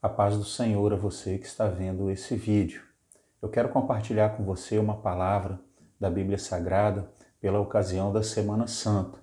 A paz do Senhor a você que está vendo esse vídeo. Eu quero compartilhar com você uma palavra da Bíblia Sagrada pela ocasião da Semana Santa.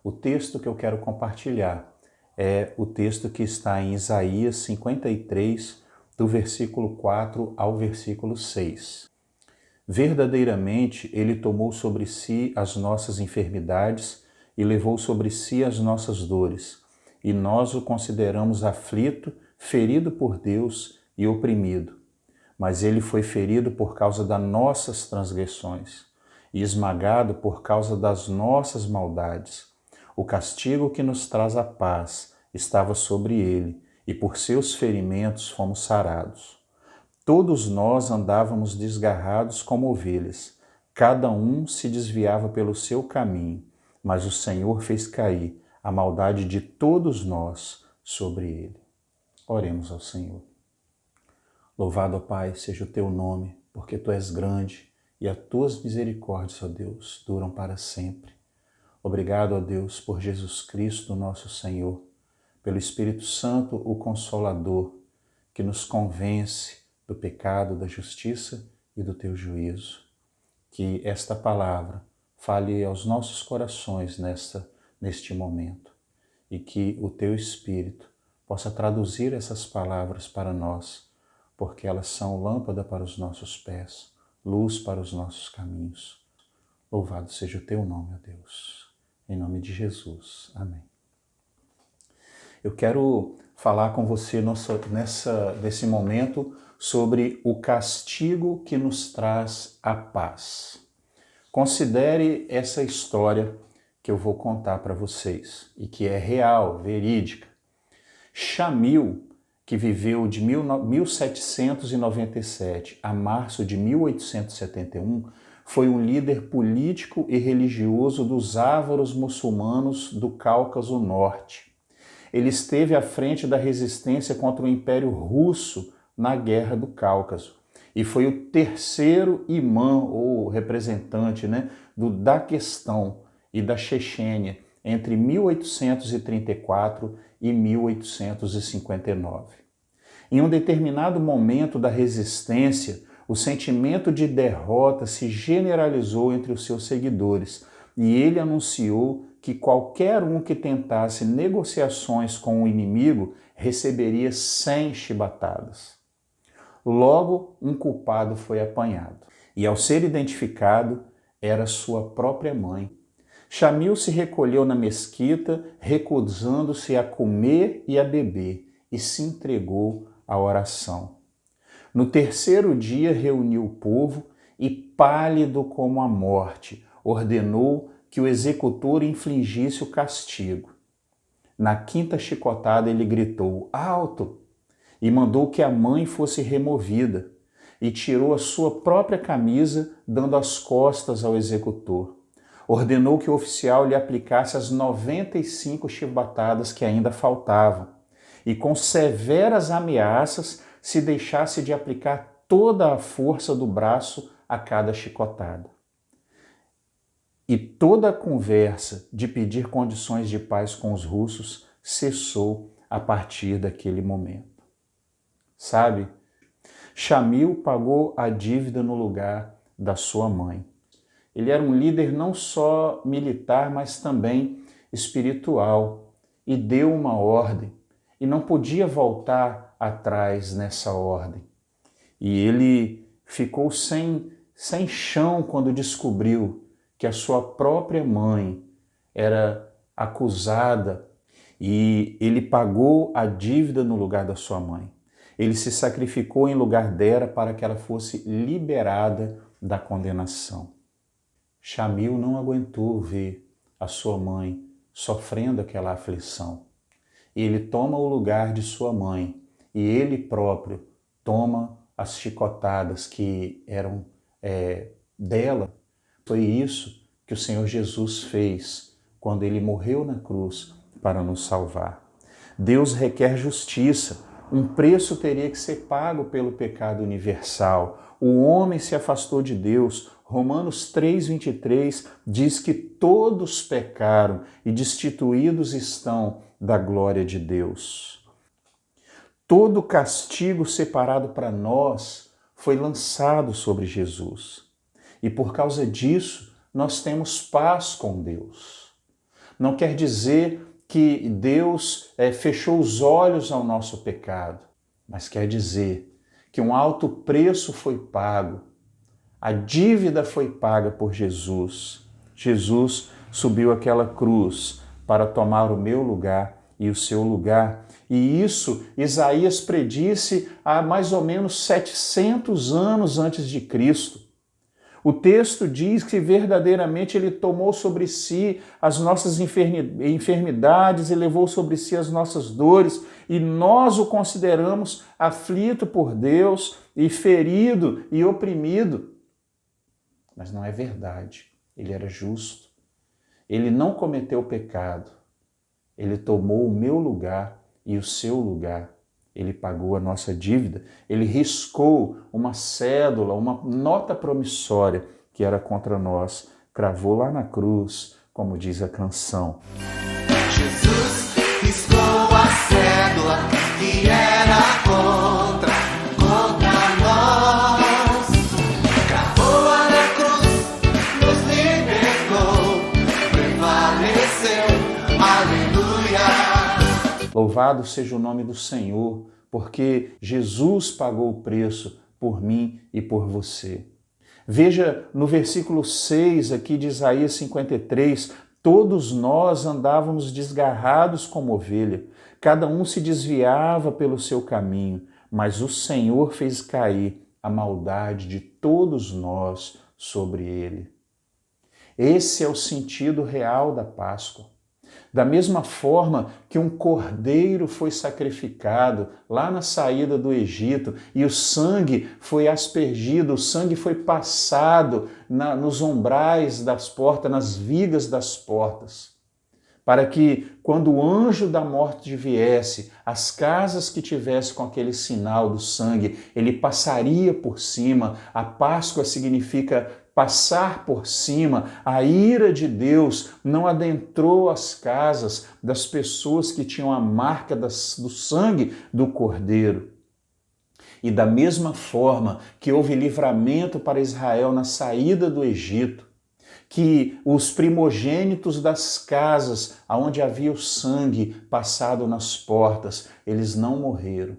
O texto que eu quero compartilhar é o texto que está em Isaías 53, do versículo 4 ao versículo 6. Verdadeiramente, Ele tomou sobre si as nossas enfermidades e levou sobre si as nossas dores, e nós o consideramos aflito, ferido por Deus e oprimido. Mas ele foi ferido por causa das nossas transgressões e esmagado por causa das nossas maldades. O castigo que nos traz a paz estava sobre ele, e por seus ferimentos fomos sarados. Todos nós andávamos desgarrados como ovelhas, cada um se desviava pelo seu caminho, mas o Senhor fez cair a maldade de todos nós sobre ele. Oremos ao Senhor. Louvado, ó Pai, seja o teu nome, porque tu és grande e as tuas misericórdias, ó Deus, duram para sempre. Obrigado, ó Deus, por Jesus Cristo, nosso Senhor, pelo Espírito Santo, o Consolador, que nos convence do pecado, da justiça e do teu juízo. Que esta palavra fale aos nossos corações neste momento e que o teu Espírito possa traduzir essas palavras para nós, porque elas são lâmpada para os nossos pés, luz para os nossos caminhos. Louvado seja o teu nome, ó Deus. Em nome de Jesus. Amém. Eu quero falar com você nesse momento sobre o castigo que nos traz a paz. Considere essa história que eu vou contar para vocês e que é real, verídica. Shamil, que viveu de 1797 a março de 1871, foi um líder político e religioso dos ávaros muçulmanos do Cáucaso Norte. Ele esteve à frente da resistência contra o Império Russo na Guerra do Cáucaso e foi o terceiro imã ou representante do Daguestão e da Chechênia entre 1834 e 1859. Em um determinado momento da resistência, o sentimento de derrota se generalizou entre os seus seguidores e ele anunciou que qualquer um que tentasse negociações com o inimigo receberia 100 chibatadas. Logo, um culpado foi apanhado e, ao ser identificado, era sua própria mãe. Shamil se recolheu na mesquita, recusando-se a comer e a beber, e se entregou à oração. No terceiro dia reuniu o povo e, pálido como a morte, ordenou que o executor infligisse o castigo. Na quinta chicotada ele gritou, alto, e mandou que a mãe fosse removida, e tirou a sua própria camisa, dando as costas ao executor. Ordenou que o oficial lhe aplicasse as 95 chibatadas que ainda faltavam e, com severas ameaças, se deixasse de aplicar toda a força do braço a cada chicotada. E toda a conversa de pedir condições de paz com os russos cessou a partir daquele momento. Sabe, Shamil pagou a dívida no lugar da sua mãe. Ele era um líder não só militar, mas também espiritual, e deu uma ordem, e não podia voltar atrás nessa ordem. E ele ficou sem chão quando descobriu que a sua própria mãe era acusada, e ele pagou a dívida no lugar da sua mãe. Ele se sacrificou em lugar dela para que ela fosse liberada da condenação. Shamil não aguentou ver a sua mãe sofrendo aquela aflição. Ele toma o lugar de sua mãe e ele próprio toma as chicotadas que eram dela. Foi isso que o Senhor Jesus fez quando ele morreu na cruz para nos salvar. Deus requer justiça. Um preço teria que ser pago pelo pecado universal. O homem se afastou de Deus. Romanos 3,23 diz que todos pecaram e destituídos estão da glória de Deus. Todo o castigo separado para nós foi lançado sobre Jesus. E por causa disso, nós temos paz com Deus. Não quer dizer que Deus fechou os olhos ao nosso pecado, mas quer dizer que um alto preço foi pago. A dívida foi paga por Jesus. Jesus subiu aquela cruz para tomar o meu lugar e o seu lugar. E isso Isaías predisse há mais ou menos 700 anos antes de Cristo. O texto diz que verdadeiramente ele tomou sobre si as nossas enfermidades e levou sobre si as nossas dores, e nós o consideramos aflito por Deus e ferido e oprimido. Mas não é verdade. Ele era justo. Ele não cometeu pecado. Ele tomou o meu lugar e o seu lugar. Ele pagou a nossa dívida. Ele riscou uma cédula, uma nota promissória que era contra nós. Cravou lá na cruz, como diz a canção. Jesus riscou a cédula que era contra nós. Cravou-a na cruz, nos libertou, prevaleceu. Aleluia. Louvado seja o nome do Senhor, porque Jesus pagou o preço por mim e por você. Veja no versículo 6 aqui de Isaías 53, todos nós andávamos desgarrados como ovelha, cada um se desviava pelo seu caminho, mas o Senhor fez cair a maldade de todos nós sobre ele. Esse é o sentido real da Páscoa. Da mesma forma que um cordeiro foi sacrificado lá na saída do Egito e o sangue foi aspergido, o sangue foi passado nos umbrais das portas, nas vigas das portas, para que quando o anjo da morte viesse, as casas que tivessem com aquele sinal do sangue, ele passaria por cima. A Páscoa significa passar por cima. A ira de Deus não adentrou as casas das pessoas que tinham a marca do sangue do Cordeiro. E da mesma forma que houve livramento para Israel na saída do Egito, que os primogênitos das casas onde havia o sangue passado nas portas, eles não morreram.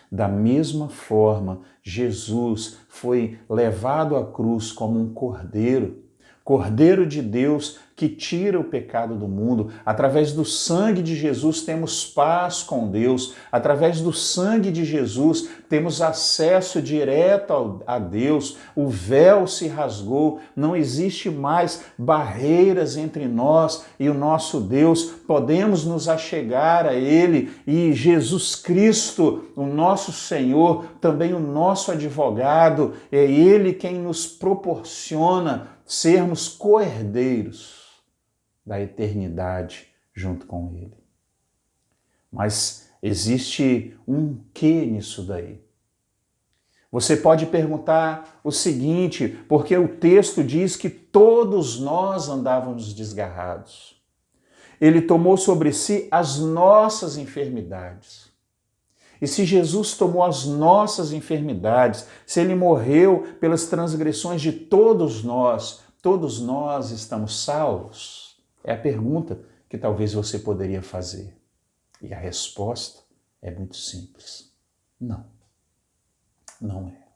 Da mesma forma, Jesus foi levado à cruz como um cordeiro, Cordeiro de Deus que tira o pecado do mundo. Através do sangue de Jesus temos paz com Deus. Através do sangue de Jesus temos acesso direto a Deus. O véu se rasgou, não existe mais barreiras entre nós e o nosso Deus. Podemos nos achegar a Ele e Jesus Cristo, o nosso Senhor, também o nosso advogado, é Ele quem nos proporciona sermos co-herdeiros da eternidade junto com Ele. Mas existe um quê nisso daí? Você pode perguntar o seguinte, porque o texto diz que todos nós andávamos desgarrados. Ele tomou sobre si as nossas enfermidades. E se Jesus tomou as nossas enfermidades, se Ele morreu pelas transgressões de todos nós estamos salvos? É a pergunta que talvez você poderia fazer. E a resposta é muito simples. Não. Não é.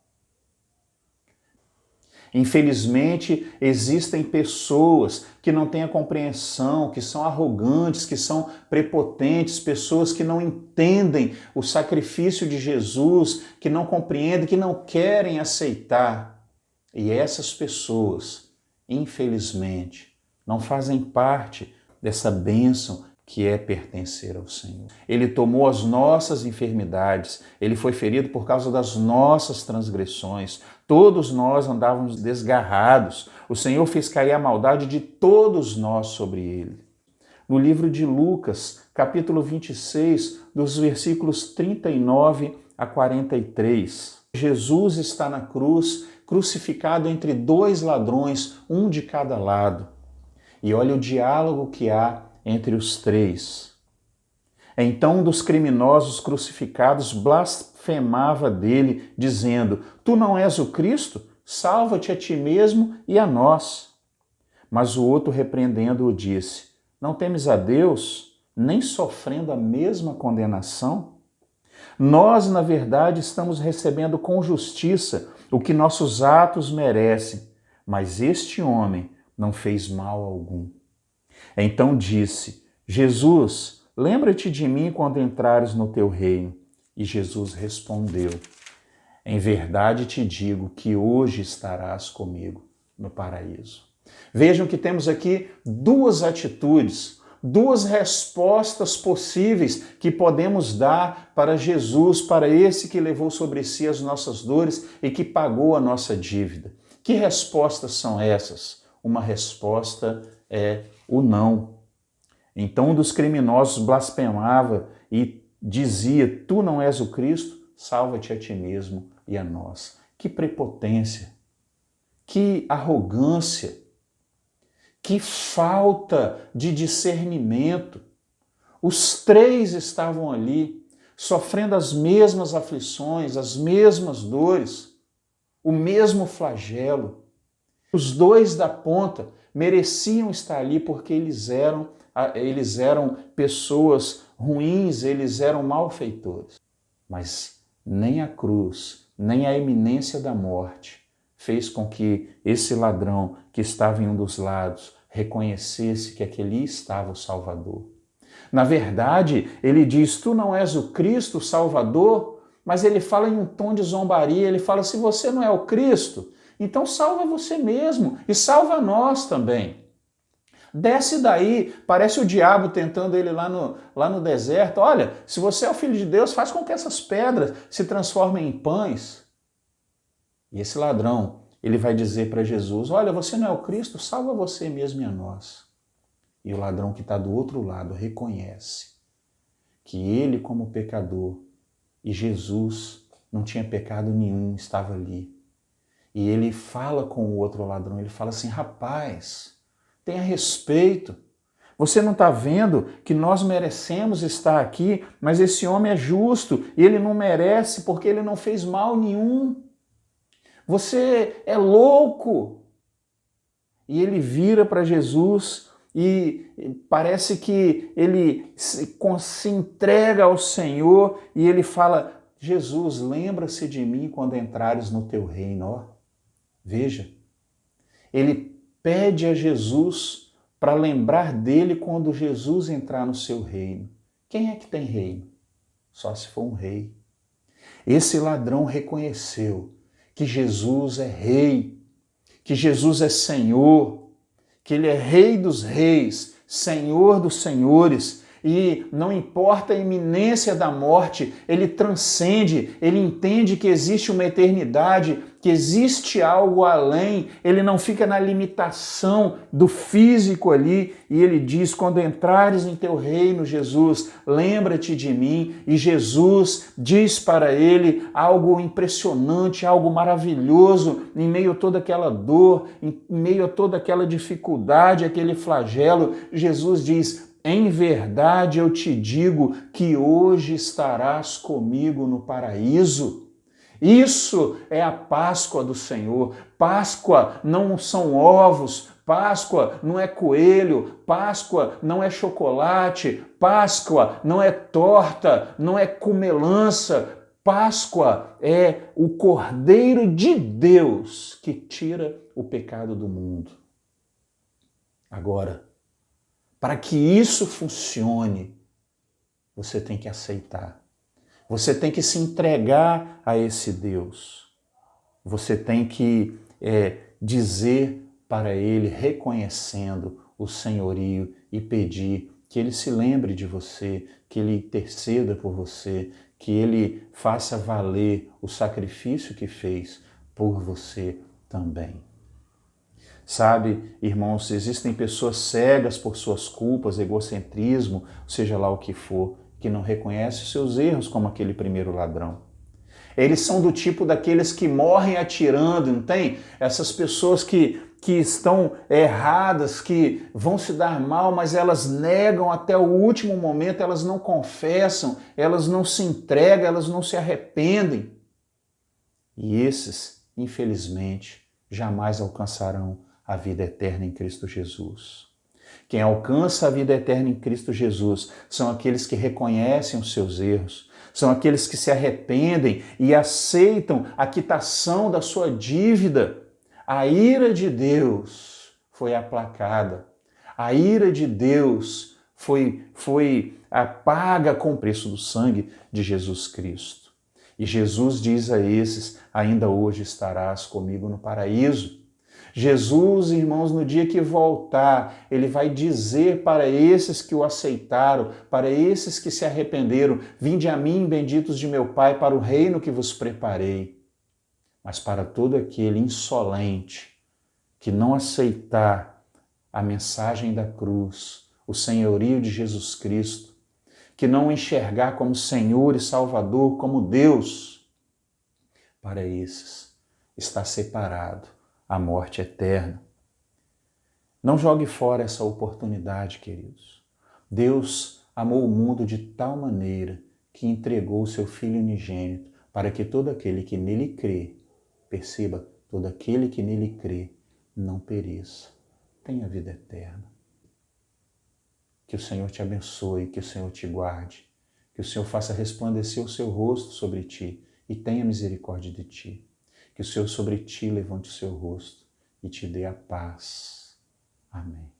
Infelizmente, existem pessoas que não têm a compreensão, que são arrogantes, que são prepotentes, pessoas que não entendem o sacrifício de Jesus, que não compreendem, que não querem aceitar. E essas pessoas, infelizmente, não fazem parte dessa bênção que é pertencer ao Senhor. Ele tomou as nossas enfermidades, Ele foi ferido por causa das nossas transgressões. Todos nós andávamos desgarrados. O Senhor fez cair a maldade de todos nós sobre Ele. No livro de Lucas, capítulo 26, dos versículos 39 a 43, Jesus está na cruz, crucificado entre dois ladrões, um de cada lado. E olha o diálogo que há entre os três. Então um dos criminosos crucificados blasfemava dele, dizendo: Tu não és o Cristo? Salva-te a ti mesmo e a nós. Mas o outro, repreendendo-o, disse: Não temes a Deus, nem sofrendo a mesma condenação? Nós, na verdade, estamos recebendo com justiça o que nossos atos merecem, mas este homem não fez mal algum. Então disse: Jesus, lembra-te de mim quando entrares no teu reino. E Jesus respondeu: Em verdade te digo que hoje estarás comigo no paraíso. Vejam que temos aqui duas atitudes, duas respostas possíveis que podemos dar para Jesus, para esse que levou sobre si as nossas dores e que pagou a nossa dívida. Que respostas são essas? Uma resposta é o não. Então um dos criminosos blasfemava e dizia: Tu não és o Cristo? Salva-te a ti mesmo e a nós. Que prepotência, que arrogância, que falta de discernimento. Os três estavam ali, sofrendo as mesmas aflições, as mesmas dores, o mesmo flagelo. Os dois da ponta mereciam estar ali porque eles eram pessoas ruins, eles eram malfeitores. Mas nem a cruz, nem a iminência da morte fez com que esse ladrão que estava em um dos lados reconhecesse que aquele estava o Salvador. Na verdade, ele diz: Tu não és o Cristo, o Salvador, mas ele fala em um tom de zombaria, ele fala: se você não é o Cristo, então salva você mesmo e salva nós também. Desce daí, parece o diabo tentando ele lá no deserto. Olha, se você é o Filho de Deus, faz com que essas pedras se transformem em pães. E esse ladrão, ele vai dizer para Jesus: olha, você não é o Cristo, salva você mesmo e a nós. E o ladrão que está do outro lado reconhece que ele, como pecador, e Jesus não tinha pecado nenhum, estava ali. E ele fala com o outro ladrão, ele fala assim: rapaz, tenha respeito. Você não está vendo que nós merecemos estar aqui, mas esse homem é justo e ele não merece porque ele não fez mal nenhum. Você é louco. E ele vira para Jesus e parece que ele se entrega ao Senhor e ele fala: Jesus, lembra-se de mim quando entrares no teu reino. Ó, veja, ele pede a Jesus para lembrar dele quando Jesus entrar no seu reino. Quem é que tem reino? Só se for um rei. Esse ladrão reconheceu que Jesus é rei, que Jesus é Senhor, que ele é Rei dos reis, Senhor dos senhores, e não importa a iminência da morte, ele transcende, ele entende que existe uma eternidade, que existe algo além, ele não fica na limitação do físico ali, e ele diz: quando entrares em teu reino, Jesus, lembra-te de mim. E Jesus diz para ele algo impressionante, algo maravilhoso, em meio a toda aquela dor, em meio a toda aquela dificuldade, aquele flagelo. Jesus diz: em verdade eu te digo que hoje estarás comigo no paraíso. Isso é a Páscoa do Senhor. Páscoa não são ovos, Páscoa não é coelho, Páscoa não é chocolate, Páscoa não é torta, não é comelança. Páscoa é o Cordeiro de Deus que tira o pecado do mundo. Agora, para que isso funcione, você tem que aceitar. Você tem que se entregar a esse Deus. Você tem que dizer para Ele, reconhecendo o senhorio, e pedir que Ele se lembre de você, que Ele interceda por você, que Ele faça valer o sacrifício que fez por você também. Sabe, irmãos, existem pessoas cegas por suas culpas, egocentrismo, seja lá o que for, que não reconhecem os seus erros como aquele primeiro ladrão. Eles são do tipo daqueles que morrem atirando, não tem? Essas pessoas que estão erradas, que vão se dar mal, mas elas negam até o último momento, elas não confessam, elas não se entregam, elas não se arrependem. E esses, infelizmente, jamais alcançarão a vida eterna em Cristo Jesus. Quem alcança a vida eterna em Cristo Jesus são aqueles que reconhecem os seus erros, são aqueles que se arrependem e aceitam a quitação da sua dívida. A ira de Deus foi aplacada. A ira de Deus foi paga com o preço do sangue de Jesus Cristo. E Jesus diz a esses: ainda hoje estarás comigo no paraíso. Jesus, irmãos, no dia que voltar, ele vai dizer para esses que o aceitaram, para esses que se arrependeram: vinde a mim, benditos de meu Pai, para o reino que vos preparei. Mas para todo aquele insolente que não aceitar a mensagem da cruz, o senhorio de Jesus Cristo, que não enxergar como Senhor e Salvador, como Deus, para esses está separado a morte eterna. Não jogue fora essa oportunidade, queridos. Deus amou o mundo de tal maneira que entregou o seu Filho unigênito para que todo aquele que nele crê, perceba, todo aquele que nele crê, não pereça, tenha vida eterna. Que o Senhor te abençoe, que o Senhor te guarde, que o Senhor faça resplandecer o seu rosto sobre ti e tenha misericórdia de ti. Que o Senhor sobre ti levante o seu rosto e te dê a paz. Amém.